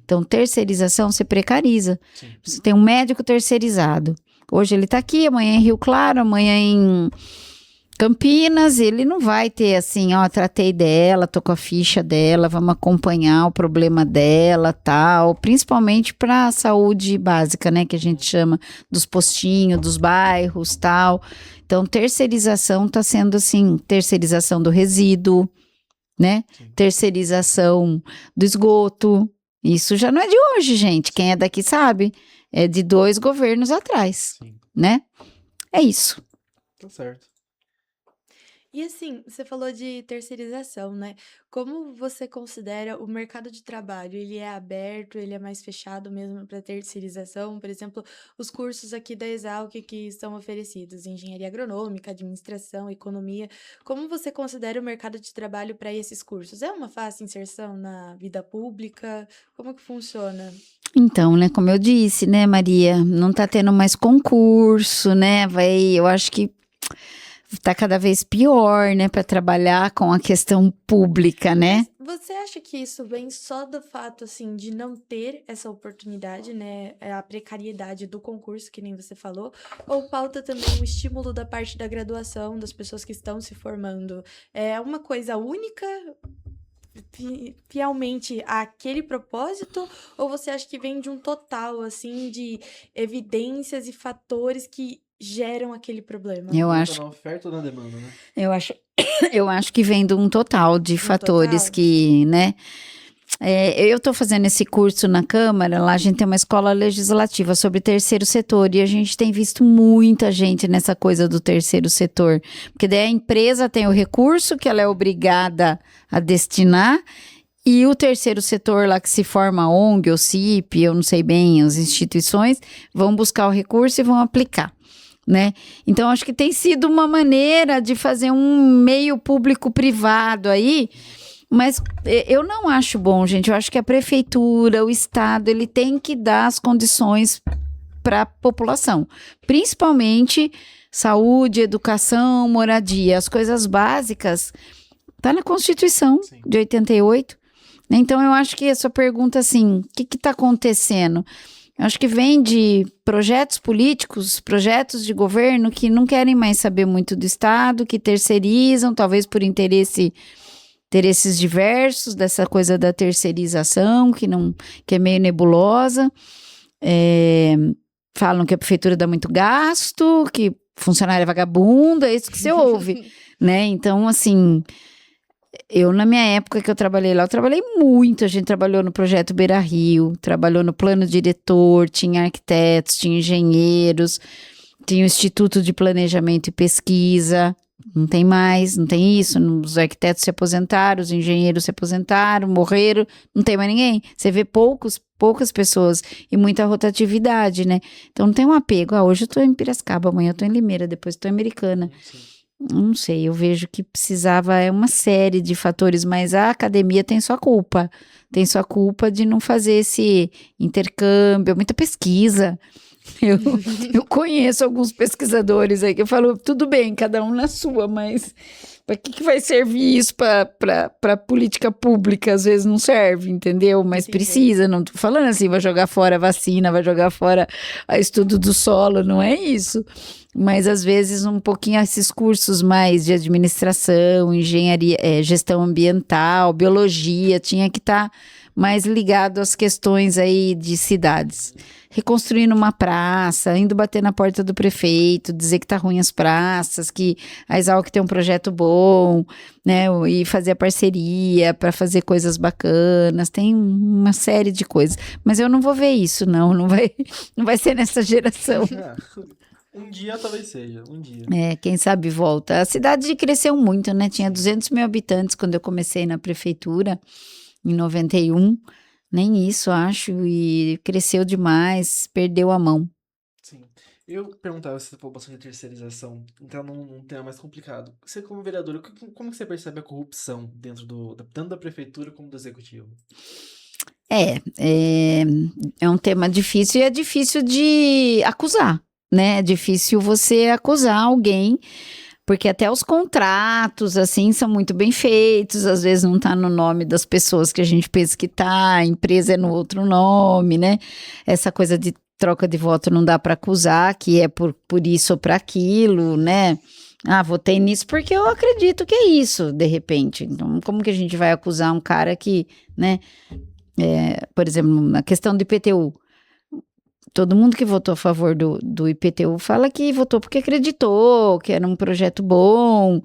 Então, terceirização você precariza. Sim. Você tem um médico terceirizado. Hoje ele está aqui, amanhã em Rio Claro, amanhã Campinas, ele não vai ter assim, ó, tratei dela, tô com a ficha dela, vamos acompanhar o problema dela, tal, principalmente para a saúde básica, né, que a gente chama dos postinhos, dos bairros, tal. Então, terceirização tá sendo assim, terceirização do resíduo, né, terceirização do esgoto. Isso já não é de hoje, gente. Quem é daqui sabe, é de 2 governos atrás, né? É isso. Tá certo. E assim, você falou de terceirização, né? Como você considera o mercado de trabalho? Ele é aberto, ele é mais fechado mesmo para terceirização? Por exemplo, os cursos aqui da Exalc que são oferecidos, engenharia agronômica, administração, economia. Como você considera o mercado de trabalho para esses cursos? É uma fácil inserção na vida pública? Como que funciona? Então, né, como eu disse, né, Maria, não tá tendo mais concurso, né, eu acho que tá cada vez pior, né, para trabalhar com a questão pública, né? Você acha que isso vem só do fato, assim, de não ter essa oportunidade, né? A precariedade do concurso, que nem você falou, ou pauta também o estímulo da parte da graduação, das pessoas que estão se formando? É uma coisa única, fielmente àquele propósito, ou você acha que vem de um total, assim, de evidências e fatores que geram aquele problema? Eu Tá acho, na oferta ou na demanda, né? eu acho que vem de um total de fatores total? que, né? Eu estou fazendo esse curso na Câmara, lá a gente tem uma escola legislativa sobre terceiro setor e a gente tem visto muita gente nessa coisa do terceiro setor, porque daí a empresa tem o recurso que ela é obrigada a destinar e o terceiro setor lá que se forma ONG ou CIP, eu não sei bem, as instituições, vão buscar o recurso e vão aplicar. Né? Então, acho que tem sido uma maneira de fazer um meio público-privado aí, mas eu não acho bom, gente. Eu acho que a prefeitura, o Estado, ele tem que dar as condições para a população, principalmente saúde, educação, moradia, as coisas básicas. Está na Constituição de 88. Então, eu acho que essa pergunta, assim, o que está acontecendo? Eu acho que vem de projetos políticos, projetos de governo que não querem mais saber muito do Estado, que terceirizam, talvez por interesses diversos, dessa coisa da terceirização, que é meio nebulosa. Falam que a prefeitura dá muito gasto, que funcionário é vagabundo, é isso que você ouve, né? Então, assim, eu na minha época que eu trabalhei lá, eu trabalhei muito, a gente trabalhou no projeto Beira Rio, trabalhou no plano diretor, tinha arquitetos, tinha engenheiros, tinha o Instituto de Planejamento e Pesquisa, não tem mais, não tem isso, os arquitetos se aposentaram, os engenheiros se aposentaram, morreram, não tem mais ninguém, você vê poucas pessoas e muita rotatividade, né? Então não tem um apego, hoje eu tô em Piracicaba, amanhã eu tô em Limeira, depois eu tô em Americana. Não sei, eu vejo que precisava, uma série de fatores, mas a academia tem sua culpa de não fazer esse intercâmbio, muita pesquisa. Eu conheço alguns pesquisadores aí que eu falo, tudo bem, cada um na sua, mas para que vai servir isso para política pública? Às vezes não serve, entendeu? Mas precisa, não tô falando assim, vai jogar fora a vacina, vai jogar fora o estudo do solo, não é isso. Mas às vezes um pouquinho esses cursos mais de administração, engenharia, gestão ambiental, biologia, tinha que estar mais ligado às questões aí de cidades. Reconstruindo uma praça, indo bater na porta do prefeito, dizer que tá ruim as praças, que a Exalc tem um projeto bom, né, e fazer a parceria para fazer coisas bacanas, tem uma série de coisas. Mas eu não vou ver isso, não vai ser nessa geração. Um dia talvez seja, um dia. Quem sabe volta. A cidade cresceu muito, né? Tinha 200 mil habitantes quando eu comecei na prefeitura, em 91. Nem isso, acho. E cresceu demais, perdeu a mão. Sim. Eu perguntava se você falou bastante de terceirização, então num tema mais complicado. Você como vereador, como que você percebe a corrupção tanto da prefeitura como do executivo? É um tema difícil e é difícil de acusar. Né? É difícil você acusar alguém, porque até os contratos, assim, são muito bem feitos, às vezes não tá no nome das pessoas que a gente pensa que tá, a empresa é no outro nome, né? Essa coisa de troca de voto não dá para acusar, que é por isso ou para aquilo, né? Votei nisso porque eu acredito que é isso, de repente. Então, como que a gente vai acusar um cara que, né? Por exemplo, na questão do IPTU. Todo mundo que votou a favor do IPTU fala que votou porque acreditou, que era um projeto bom.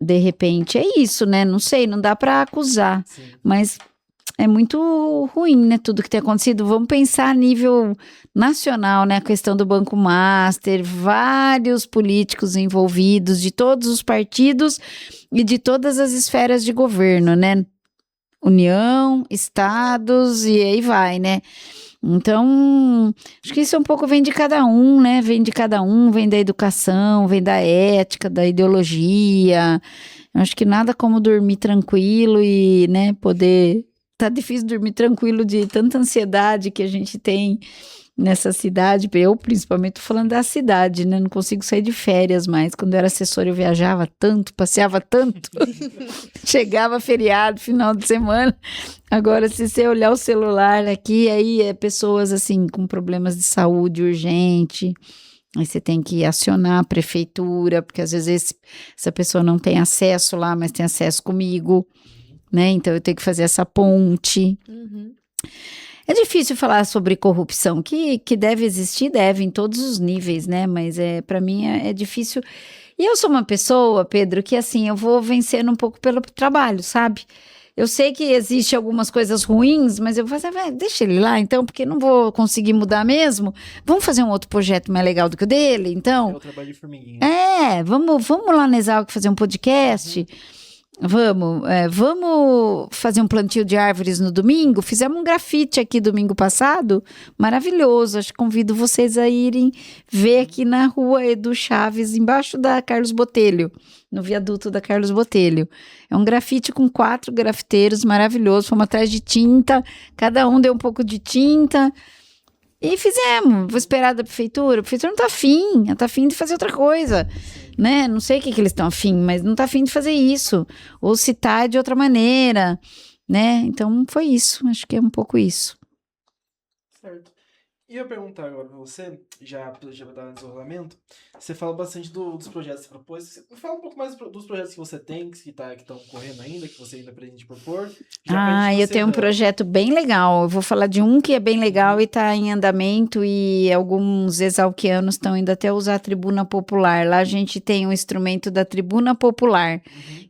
De repente é isso, né? Não sei, não dá para acusar. Sim. Mas é muito ruim, né? Tudo que tem acontecido. Vamos pensar a nível nacional, né? A questão do Banco Master, vários políticos envolvidos de todos os partidos e de todas as esferas de governo, né? União, estados e aí vai, né? Então, acho que isso um pouco vem de cada um, né? Vem de cada um, vem da educação, vem da ética, da ideologia. Eu acho que nada como dormir tranquilo e, né, poder... Tá difícil dormir tranquilo de tanta ansiedade que a gente tem nessa cidade. Eu, principalmente, tô falando da cidade, né? Não consigo sair de férias mais. Quando eu era assessora, eu viajava tanto, passeava tanto. Chegava feriado, final de semana. Agora, se você olhar o celular aqui, aí é pessoas, assim, com problemas de saúde urgente. Aí você tem que acionar a prefeitura, porque às vezes essa pessoa não tem acesso lá, mas tem acesso comigo. Né? Então eu tenho que fazer essa ponte. Uhum. É difícil falar sobre corrupção, que deve existir, deve em todos os níveis, né? Mas para mim é difícil. E eu sou uma pessoa, Pedro, que assim, eu vou vencendo um pouco pelo trabalho, sabe? Eu sei que existe algumas coisas ruins, mas eu vou fazer, deixa ele lá então, porque não vou conseguir mudar mesmo. Vamos fazer um outro projeto mais legal do que o dele, então? É o trabalho de formiguinha. Vamos lá na Exalc fazer um podcast. Vamos fazer um plantio de árvores no domingo? Fizemos um grafite aqui domingo passado, maravilhoso, acho que convido vocês a irem ver aqui na rua Edu Chaves, embaixo da Carlos Botelho, no viaduto da Carlos Botelho. É um grafite com 4 grafiteiros, maravilhoso, fomos atrás de tinta, cada um deu um pouco de tinta, e fizemos. Vou esperar da prefeitura. A prefeitura não tá afim, ela tá afim de fazer outra coisa, né? Não sei o que eles estão afim, mas não tá afim de fazer isso. Ou citar de outra maneira, né? Então foi isso, acho que é um pouco isso. Certo. E eu perguntar agora pra você, já para dar um desenrolamento, você fala bastante dos projetos que você propôs. Fala um pouco mais dos projetos que você tem, que estão correndo ainda, que você ainda pretende propor. Eu tenho um projeto bem legal. Eu vou falar de um que é bem legal e está em andamento, e alguns exalquianos estão indo até usar a tribuna popular. Lá a gente tem um instrumento da tribuna popular,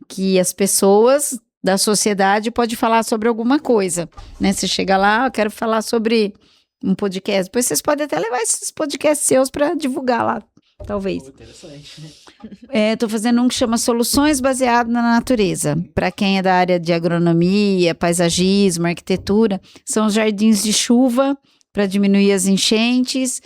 que as pessoas da sociedade podem falar sobre alguma coisa, né? Você chega lá, eu quero falar sobre um podcast. Depois vocês podem até levar esses podcasts seus para divulgar lá, talvez. Interessante. Estou fazendo um que chama Soluções Baseadas na Natureza. Para quem é da área de agronomia, paisagismo, arquitetura, são os jardins de chuva para diminuir as enchentes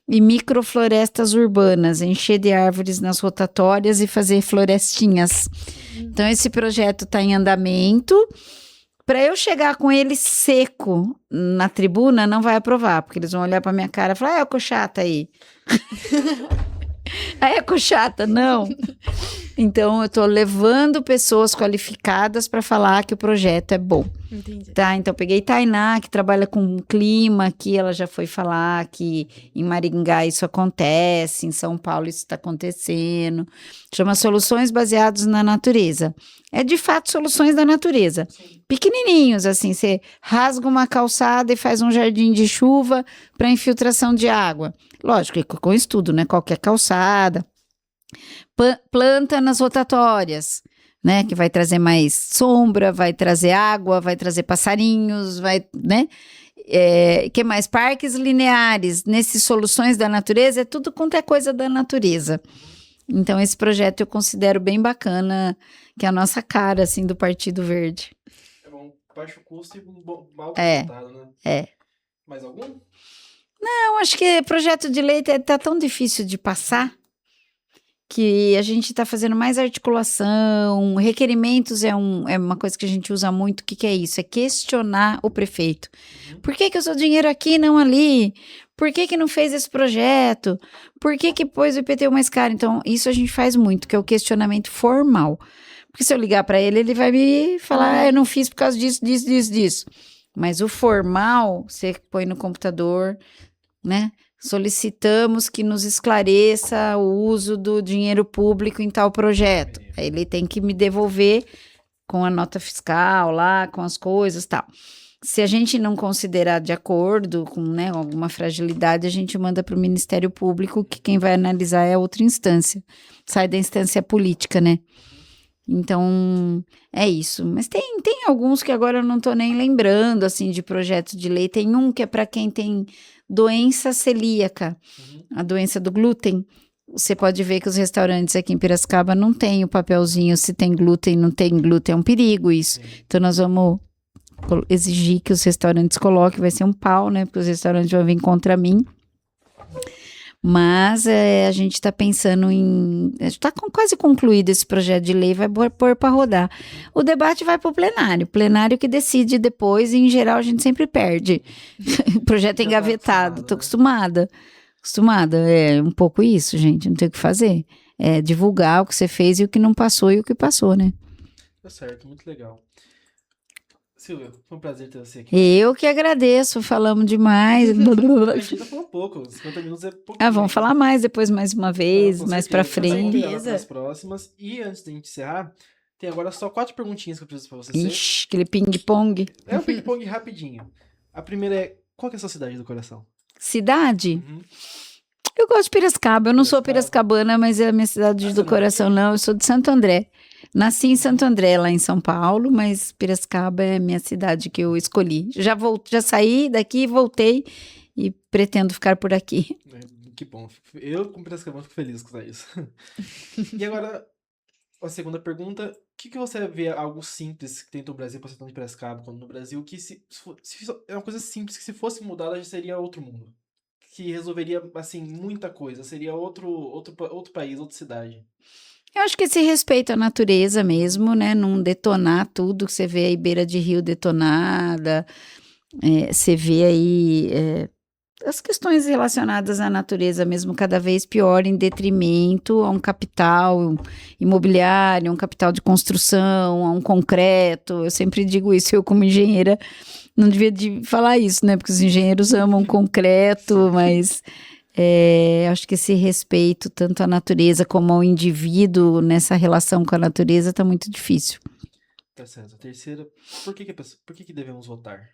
e microflorestas urbanas, encher de árvores nas rotatórias e fazer florestinhas. Então, esse projeto está em andamento. Para eu chegar com ele seco na tribuna, não vai aprovar, porque eles vão olhar para minha cara e falar, eco chata aí. A eco chata, não. Então, eu estou levando pessoas qualificadas para falar que o projeto é bom. Entendi. Tá, então peguei Tainá, que trabalha com clima aqui, ela já foi falar que em Maringá isso acontece, em São Paulo isso está acontecendo. Chama Soluções Baseadas na Natureza. É de fato soluções da natureza. Pequenininhos, assim, você rasga uma calçada e faz um jardim de chuva para infiltração de água. Lógico, com estudo, né? Qualquer calçada. Planta nas rotatórias, né? Que vai trazer mais sombra, vai trazer água, vai trazer passarinhos, vai, né? Que mais? Parques lineares. Nesses soluções da natureza, é tudo quanto é coisa da natureza. Então, esse projeto eu considero bem bacana, que é a nossa cara, assim, do Partido Verde. É bom, baixo custo e mal resultado, né? Mais algum? Não, acho que projeto de lei tá tão difícil de passar, que a gente está fazendo mais articulação, requerimentos é uma coisa que a gente usa muito. O que é isso? É questionar o prefeito. Por que o seu dinheiro aqui e não ali? Por que não fez esse projeto? Por que pôs o IPTU mais caro? Então, isso a gente faz muito, que é o questionamento formal. Porque se eu ligar para ele, ele vai me falar, eu não fiz por causa disso. Mas o formal, você põe no computador, né? solicitamos que nos esclareça o uso do dinheiro público em tal projeto. Aí ele tem que me devolver com a nota fiscal lá, com as coisas e tal. Se a gente não considerar de acordo com, né, alguma fragilidade, a gente manda para o Ministério Público, que quem vai analisar é outra instância. Sai da instância política, né? Então, é isso. Mas tem alguns que agora eu não estou nem lembrando, assim, de projeto de lei. Tem um que é para quem tem doença celíaca, a doença do glúten. Você pode ver que os restaurantes aqui em Piracicaba não têm o papelzinho se tem glúten, não tem glúten, é um perigo isso. Então, nós vamos exigir que os restaurantes coloquem, vai ser um pau, né? Porque os restaurantes vão vir contra mim. Mas a gente está pensando em... Está quase concluído esse projeto de lei, vai pôr para rodar. O debate vai para o plenário que decide depois, e em geral a gente sempre perde. O projeto é engavetado, estou acostumada. É um pouco isso, gente, não tem o que fazer. É divulgar o que você fez e o que não passou e o que passou, né? Tá certo, muito legal. Silvia, foi um prazer ter você aqui. Eu que agradeço, falamos demais. A gente ainda falou pouco, 50 minutos é pouco. Vamos falar mais depois, mais uma vez, mais pra frente. Nas próximas. E antes da gente encerrar, tem agora só 4 perguntinhas que eu preciso pra você. Ixi, aquele ping-pong. É um ping-pong rapidinho. A primeira é, qual que é a sua cidade do coração? Cidade? Eu gosto de Piracicaba, eu não sou piracicabana, mas é a minha cidade do coração, não. Eu sou de Santo André. Nasci em Santo André, lá em São Paulo, mas Piracicaba é a minha cidade que eu escolhi. Já saí daqui, voltei e pretendo ficar por aqui. Que bom. Eu, como Piracicaba, fico feliz com isso. E agora, a segunda pergunta. O que você vê algo simples que tem no Brasil, para você de Piracicaba, quando no Brasil, que é uma coisa simples, que se fosse mudada já seria outro mundo? Que resolveria, assim, muita coisa. Seria outro país, outra cidade. Eu acho que esse respeito à natureza mesmo, né? Não detonar tudo que você vê aí, beira de rio detonada. Você vê aí as questões relacionadas à natureza mesmo cada vez pior, em detrimento a um capital imobiliário, um capital de construção, a um concreto. Eu sempre digo isso, eu como engenheira não devia falar isso, né? Porque os engenheiros amam concreto, mas... acho que esse respeito tanto à natureza como ao indivíduo nessa relação com a natureza está muito difícil. Tá certo. A terceira, por que devemos votar?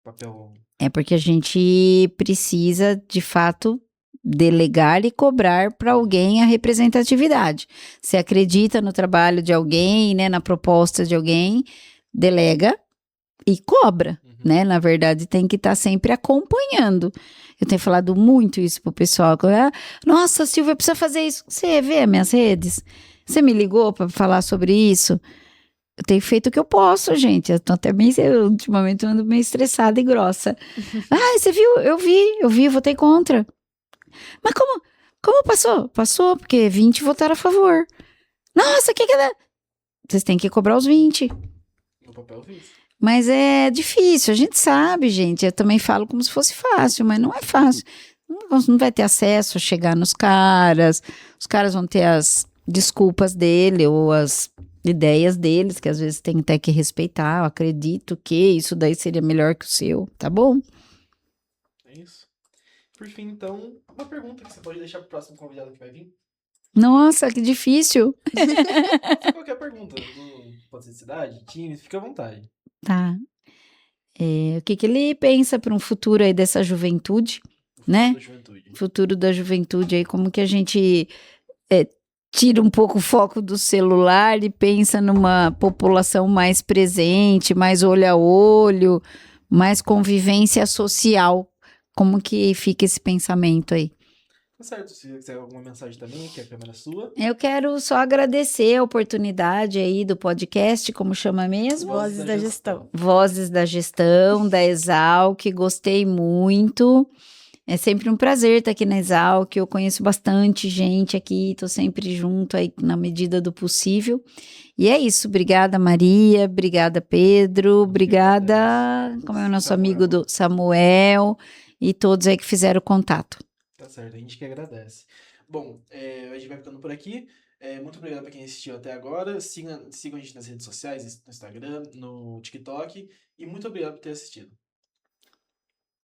Papel... É porque a gente precisa, de fato, delegar e cobrar para alguém a representatividade. Você acredita no trabalho de alguém, né, na proposta de alguém, delega e cobra, né? Na verdade, tem que estar sempre acompanhando. Eu tenho falado muito isso pro pessoal. Nossa, Silvia, precisa fazer isso. Você vê as minhas redes? Você me ligou para falar sobre isso? Eu tenho feito o que eu posso, gente. Eu tô até ultimamente ando meio estressada e grossa. Você viu? Eu vi, votei contra. Mas como passou? Passou, porque 20 votaram a favor. Nossa, o que é? Vocês têm que cobrar os 20. No papel eu fiz. Mas é difícil, a gente sabe, gente. Eu também falo como se fosse fácil, mas não é fácil. Não vai ter acesso a chegar nos caras, os caras vão ter as desculpas dele ou as ideias deles, que às vezes tem até que respeitar. Eu acredito que isso daí seria melhor que o seu, tá bom? É isso. Por fim, então, uma pergunta que você pode deixar pro próximo convidado que vai vir. Nossa, que difícil. Qualquer pergunta, pode ser de cidade, time, fica à vontade. Tá. O que ele pensa para um futuro aí dessa juventude, né? Futuro da juventude aí, como que a gente tira um pouco o foco do celular e pensa numa população mais presente, mais olho a olho, mais convivência social. Como que fica esse pensamento aí? Tá certo, se você quiser alguma mensagem também, que a câmera é sua. Eu quero só agradecer a oportunidade aí do podcast, como chama mesmo? Vozes da Gestão. Vozes da Gestão, da Exalc, gostei muito. É sempre um prazer estar aqui na Exalc, eu conheço bastante gente aqui, estou sempre junto aí na medida do possível. E é isso, obrigada Maria, obrigada Pedro, obrigada, como é o nosso amigo do Samuel e todos aí que fizeram contato. Tá certo, a gente que agradece. Bom, a gente vai ficando por aqui. Muito obrigado para quem assistiu até agora. Sigam a gente nas redes sociais, no Instagram, no TikTok. E muito obrigado por ter assistido.